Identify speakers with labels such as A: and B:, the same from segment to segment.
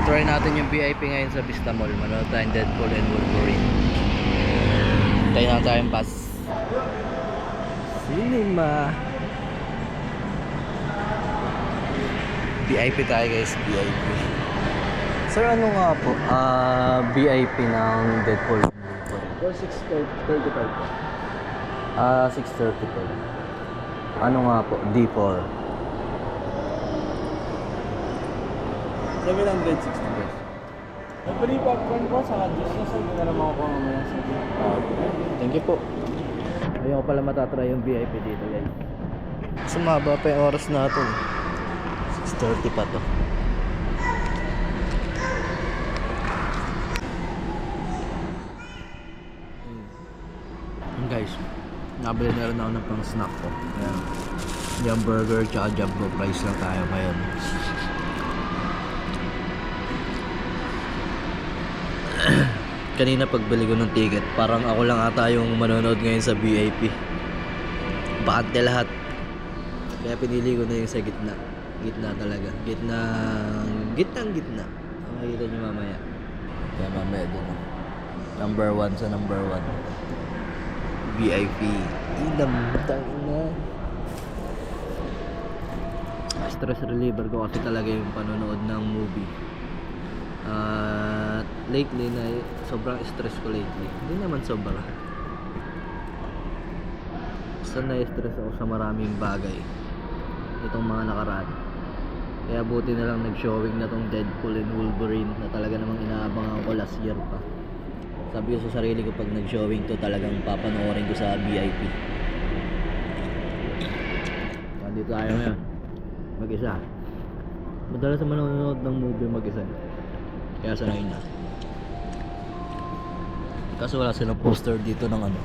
A: Try natin yung VIP ngayon sa Vista Mall. Manood tayong Deadpool and Wolverine. Tayo na tayong bus. Cinema. VIP tayo guys, VIP. Sir, ano nga po? VIP ng Deadpool.
B: Or 6:35.
A: 6:35. Ano nga po? D4.
B: 760 pesos. Free popcorn po sa juice na sir. Hindi na naman ako mamaya sa
A: Thank you po. Ayun ko pala matatry yung VIP dito guys. Sumaba pa yung oras natin. 6:30 pa to. Guys, nabili na rin ako ng pang snack ko. Ayan. Yung burger tsaka jumbo price lang tayo ngayon. Kanina pagbili ko ng ticket, parang ako lang ata yung manonood ngayon sa VIP. Bakante lahat. Kaya pinili ko na yung sa gitna. Gitna talaga. Gitna. Makikita nyo mamaya. Kaya mamaya dun. Number 1 sa number 1. VIP. Ilam. Tangina. Stress reliever ko kasi talaga yung panonood ng movie. Lately na sobrang stress ko lately. Hindi naman sobra. Basta na-stress ako sa maraming bagay itong mga nakaraan. Kaya buti na lang nag-showing na tong Deadpool and Wolverine na talaga namang inaabangan ko last year pa. Sabi ko sa sarili ko pag nag-showing to talagang papanoorin ko sa VIP. Nandito tayo ngayon. Mag-isa. Madalas naman nanonood ng movie mag-isa. Kaya sanayin na. Kaso wala silang poster dito ng ano.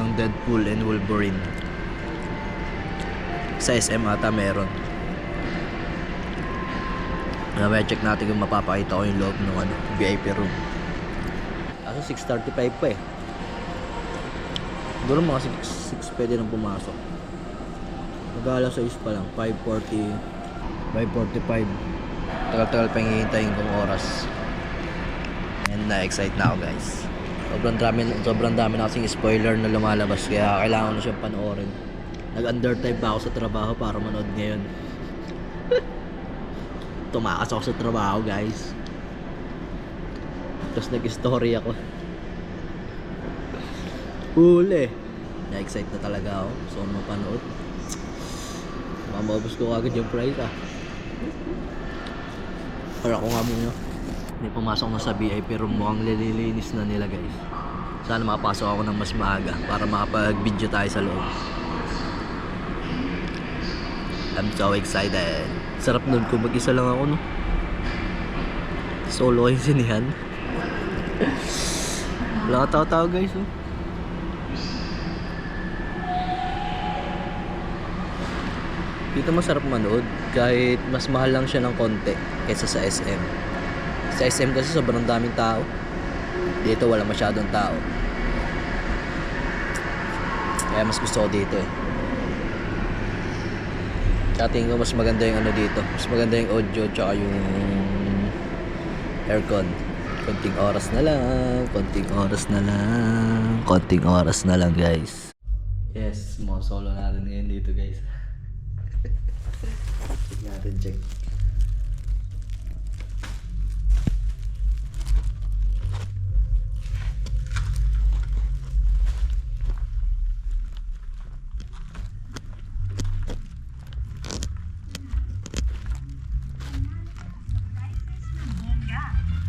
A: Ng Deadpool and Wolverine. Sa SM ata meron. May check natin kung mapapakita ko yung loob ng ano, VIP room. Kaso 6:35 pa eh. Siguro mga 6 pwede nang pumasok. Mag-alas 6 pa lang, 5:45. Tagal-tagal pa yung hihintayin kong oras. And na-excite na ako guys. Sobrang dami na kasing spoiler na lumalabas. Kaya kailangan ko na siyang panoorin. Nag-undertime pa ako sa trabaho para manood ngayon. Tumakas ako sa trabaho guys. Tapos nag-story ako. Huli. Na-excite na talaga ako. So mapanood. Mamabos ko agad yung price ah. Para ako nga muna. May pumasok na sa VIP room. Mukhang lililinis na nila guys. Sana makapasok ako ng mas maaga para makapag-video tayo sa loob. I'm so excited. Sarap nun kung mag-isa lang ako no. Solo yung sinihan. Wala ka tao-tao guys oh. Dito masarap manood kahit mas mahal lang siya ng konti kaysa sa SM. Sa SM kasi sobrang daming tao. Dito wala masyadong tao. Kaya mas gusto ko dito eh. Tingin ko mas maganda yung ano dito. Mas maganda yung audio tsaka yung aircon. Konting oras na lang guys. Yes, mga solo natin ngayon dito guys. Check natin, check.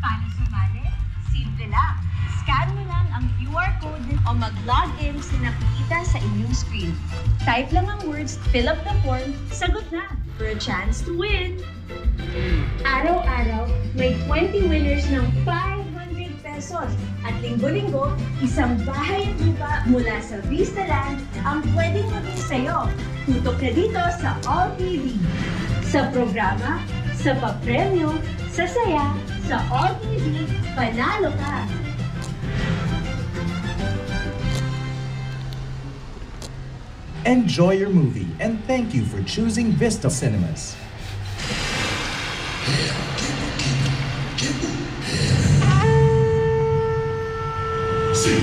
C: Paano sumali? Simple lang. Scan mo lang ang QR code o mag-login sa nakikita sa inyong screen. Type lang ang words, fill up the form, sagot na for a chance to win. Araw-araw, may 20 winners ng 500 pesos. At linggo-linggo, isang bahay at lupa mula sa Vistaland ang pwedeng maging sayo. Tutok na dito sa All TV. Sa programa, sa papremyo, sa saya, sa All TV, panalo ka!
D: Enjoy your movie and thank you for choosing Vista Cinemas.
A: Guys,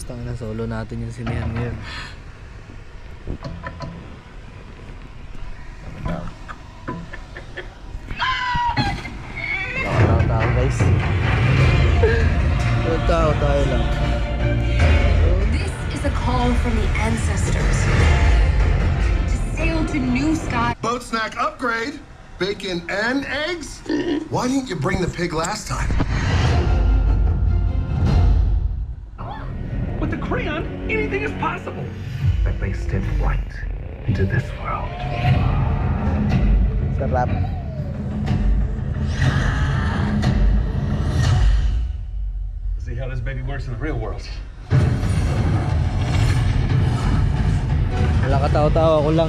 A: tangina solo natin yung sinihan ngayon. Tao guys. Tao tayo lang.
D: This is a call from the ancestors to sail to new skies.
E: Boat snack upgrade. Bacon and eggs? Why didn't you bring the pig last time?
F: With the crayon, anything is possible. That they step right into this world.
A: Sarap.
F: See how this baby works in the real world.
A: Wala katawa-tawa ko lang.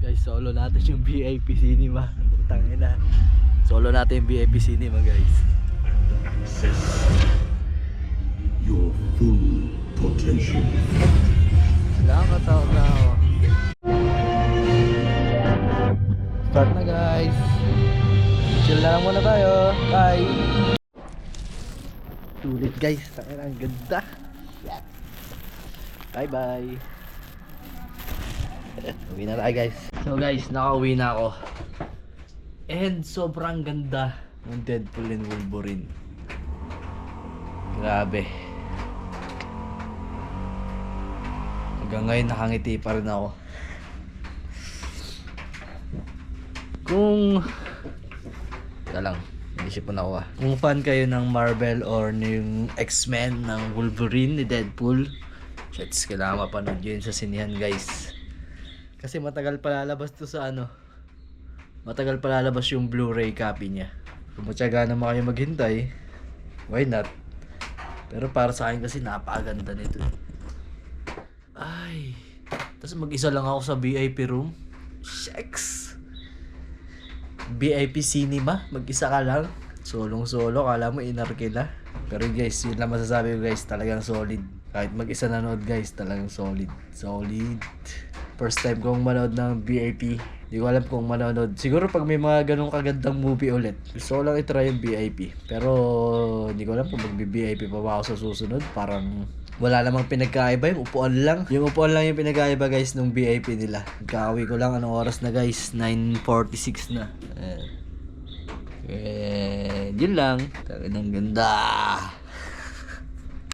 A: Guys, solo natin yung VIP cinema. Utang ina. Solo natin yung VIP cinema, guys.
E: Access your full potential.
A: Wala katawa-tawa. Start na, guys. Chill na lang muna tayo. Bye. Tulit, guys. Tangina, ang ganda. Bye bye. Uwi na tayo, guys. So guys, nakauwi na ako. And sobrang ganda ng Deadpool and Wolverine. Grabe. Hanggang ngayon nakangiti pa rin ako. Kung teka lang, naisipan ako Kung fan kayo ng Marvel or yung X-Men ng Wolverine ni Deadpool, shits, kailangan mapanood yun sa sinihan, guys. Kasi matagal pa lalabas to sa matagal pa lalabas yung Blu-ray copy niya. Kung matyaga naman kayo maghintay, why not? Pero para sa akin kasi napakaganda nito. Ay, tapos mag-isa lang ako sa VIP room. Shucks. VIP cinema, mag-isa ka lang. Solong-solo, kala mo inarkila. Pero guys, yun lang masasabi ko, guys, talagang solid. Kahit mag-isa nanood, guys, talagang solid. Solid. First time kong manood ng VIP. Hindi ko alam kung manood. Siguro pag may mga ganong kagandang movie ulit, gusto ko lang itry yung VIP. Pero hindi ko alam kung mag-VIP pa ba ako sa susunod. Parang wala namang pinagkaiba, yung upuan lang. Yung upuan lang yung pinagkaiba, guys, nung VIP nila. Kakauwi ko lang, anong oras na, guys? 9:46 na. Yun lang. Talagang ganda.